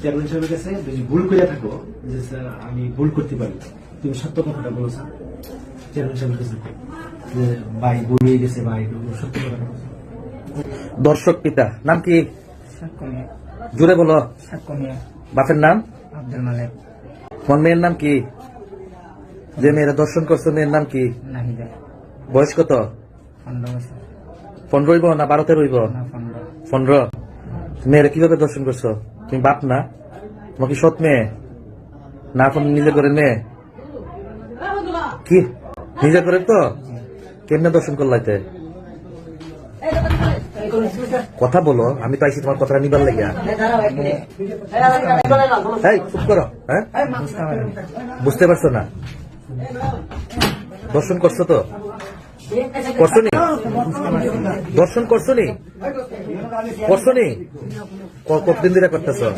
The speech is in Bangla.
চেয়ারম্যান সাহেবের কাছে যদি ভুল করে থাকো যে স্যার আমি ভুল করতে পারি, তুমি সত্য কথাটা বলো স্যার চেয়ারম্যান সাহেবের কাছে যে ভাই ভুল হয়ে গেছে, ভাই সত্য কথাটা বলো। দর্শক পিতা নাম কি? জোরে বলো। বাপের নাম? আব্দুল মালিক। তোমার মেয়ের নাম কি? যে মেয়েরা দর্শন করছো মেয়ের নাম কি? নাহিদা। বয়স কত? 15 বছর। 15 রইব না 12 রইব? না 15। 15। মেয়েরা কিভাবে দর্শন করছো? তুমি বাপ না? তোমার কি সৎ মেয়ে না এখন নিজের ঘরের মেয়ে? কি নিজের ঘরের? তো কেমনে দর্শন করলাইতে? কথা বলো, আমি পাইছি তোমার কথাটা নিবার লাগিয়া। এই চুপ করো। হ্যাঁ, বুঝতে পারছো না? দর্শন করছো তো? করছো নি? দর্শন করছো নি? করছো নি? কতদিন ধরে করতেছো?